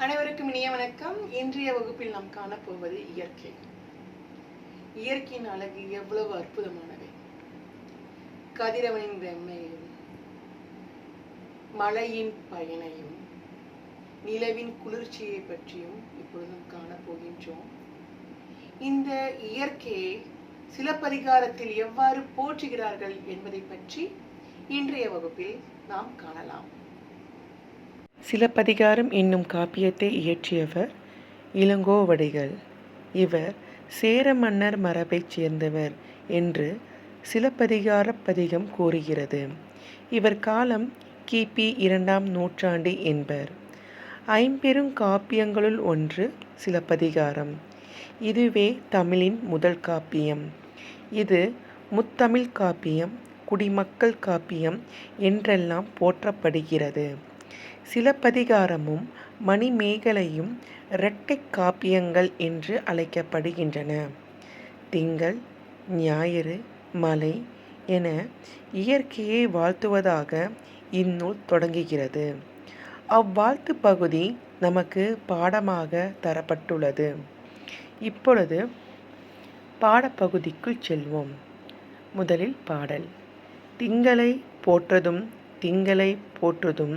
அனைவருக்கும் இனிய வணக்கம். இன்றைய வகுப்பில் நாம் காணப்போவது இயற்கை. இயற்கையின் அழகு எவ்வளவு அற்புதமானவை! கதிரவனின் வெம்மையும், மழையின் பயனையும், நிலவின் குளிர்ச்சியை பற்றியும் இப்பொழுது நாம் காணப்போகின்றோம். இந்த இயற்கையை சிலப்பதிகாரத்தில் எவ்வாறு போற்றுகிறார்கள் என்பதை பற்றி இன்றைய வகுப்பில் நாம் காணலாம். சிலப்பதிகாரம் என்னும் காப்பியத்தை இயற்றியவர் இளங்கோவடிகள். இவர் சேர மன்னர் மரபைச் சேர்ந்தவர் என்று சிலப்பதிகார பதிகம் கூறுகிறது. இவர் காலம் கிபி 2ஆம் நூற்றாண்டு என்பர். ஐம்பெரும் காப்பியங்களுள் ஒன்று சிலப்பதிகாரம். இதுவே தமிழின் முதல் காப்பியம். இது முத்தமிழ் காப்பியம், குடிமக்கள் காப்பியம் என்றெல்லாம் போற்றப்படுகிறது. சிலப்பதிகாரமும் மணிமேகலையும் இரட்டை காப்பியங்கள் என்று அழைக்கப்படுகின்றன. திங்கள், ஞாயிறு, மலை என இயற்கையை வாழ்த்துவதாக இந்நூல் தொடங்குகிறது. அவ்வாழ்த்து பகுதி நமக்கு பாடமாக தரப்பட்டுள்ளது. இப்பொழுது பாடப்பகுதிக்குள் செல்வோம். முதலில் பாடல். திங்களை போற்றதும் திங்களை போற்றுதும்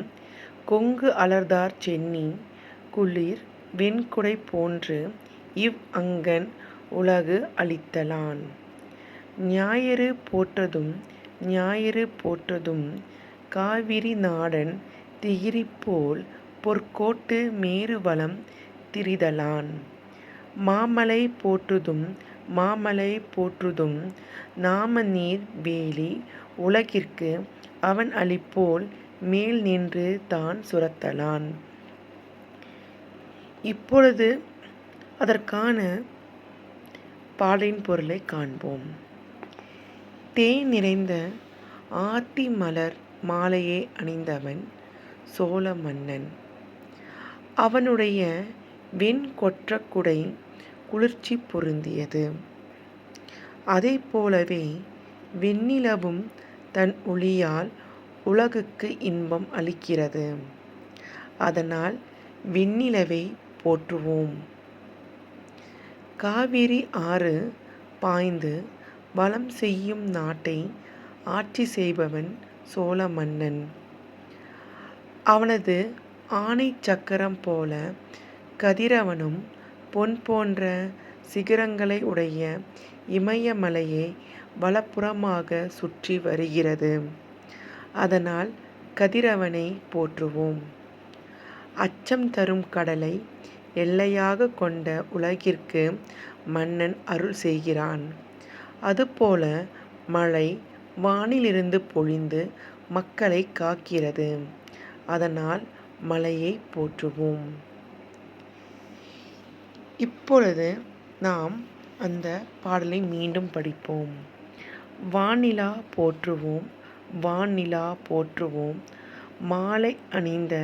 கொங்கு அலர்தார் சென்னி குளிர் வெண்குடை போன்று இவ் அங்கண் உலகு அளித்தலான். ஞாயிறு போற்றதும் ஞாயிறு போற்றதும் காவிரி நாடன் திகிரிபோல் பொற்கோட்டு மேருவலம் திரிதலான். மாமலை போற்றுதும் மாமலை போற்றுதும் நாமநீர் வேலி உலகிற்கு அவன் அளிப்போல் மேல் நின்று தான் சுரத்தலான். இப்பொழுது அதற்கான பாடலின் பொருளை காண்போம். தேன் நிறைந்த ஆத்தி மலர் மாலையை அணிந்தவன் சோழ மன்னன். அவனுடைய வெண் கொற்ற குடை குளிர்ச்சி பொருந்தியது. அதை போலவே வெண்ணிலவும் தன் ஒளியால் உலகுக்கு இன்பம் அளிக்கிறது. அதனால் வெண்ணிலவை போற்றுவோம். காவிரி ஆறு பாய்ந்து வளம் செய்யும் நாட்டை ஆட்சி செய்பவன் சோழ மன்னன். அவனது ஆணை சக்கரம் போல கதிரவனும் பொன் போன்ற சிகரங்களை உடைய இமயமலையை வலப்புறமாக சுற்றி வருகிறது. அதனால் கதிரவனை போற்றுவோம். அச்சம் தரும் கடலை எல்லையாக கொண்ட உலகிற்கு மன்னன் அருள் செய்கிறான். அதுபோல மழை வானிலிருந்து பொழிந்து மக்களை காக்கிறது. அதனால் மழையை போற்றுவோம். இப்பொழுது நாம் அந்த பாடலை மீண்டும் படிப்போம். வானிலா போற்றுவோம் வானிலா போற்றுவோம் மாலை அணிந்த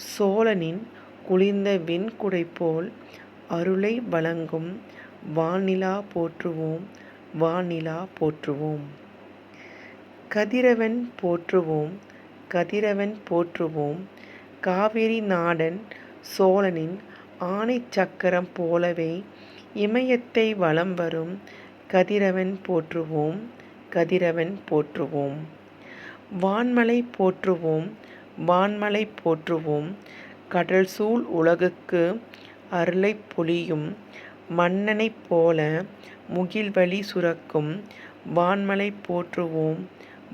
சோழனின் குளிர்ந்த வெண்குடை போல் அருளை வழங்கும் வானிலா போற்றுவோம் வானிலா போற்றுவோம். கதிரவன் போற்றுவோம் கதிரவன் போற்றுவோம் காவிரி நாடன் சோழனின் ஆணை சக்கரம் போலவே இமயத்தை வலம் வரும் கதிரவன் போற்றுவோம் கதிரவன் போற்றுவோம். வான்மலை போற்றுவோம் வான்மலை போற்றுவோம் கடல் சூழ் உலகுக்கு அருளை பொழியும் மன்னனைப் போல முகில்வழி சுரக்கும் வான்மலை போற்றுவோம்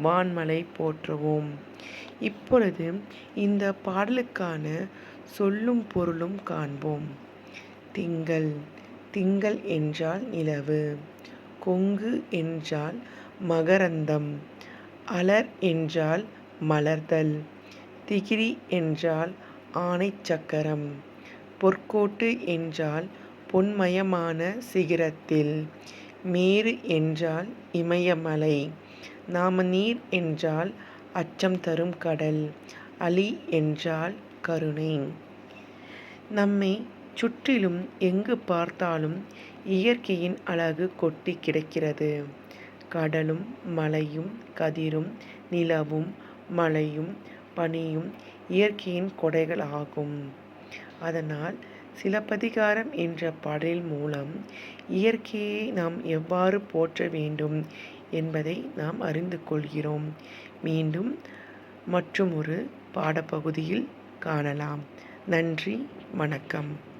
வான்மலை போற்றுவோம். இப்பொழுது இந்த பாடலுக்கான சொல்லும் பொருளும் காண்போம். திங்கள். திங்கள் என்றால் நிலவு. கொங்கு என்றால் மகரந்தம். அலர் என்றால் மலர்தல். திகிரி என்றால் ஆணை சக்கரம். பொற்கோட்டு என்றால் பொன்மயமான சிகரத்தில். மேரு என்றால் இமயமலை. நாமநீர் என்றால் அச்சம் தரும் கடல். அலி என்றால் கருணை. நம்மை சுற்றிலும் எங்கு பார்த்தாலும் இயற்கையின் அழகு கொட்டி கிடக்கிறது. கடலும் மலையும் கதிரும் நிலவும் மழையும் பனியும் இயற்கையின் கொடைகள் ஆகும். அதனால் சிலப்பதிகாரம் என்ற பாடலின் மூலம் இயற்கையை நாம் எவ்வாறு போற்ற வேண்டும் என்பதை நாம் அறிந்து கொள்கிறோம். மீண்டும் மற்றுமொரு பாடப்பகுதியில் காணலாம். நன்றி, வணக்கம்.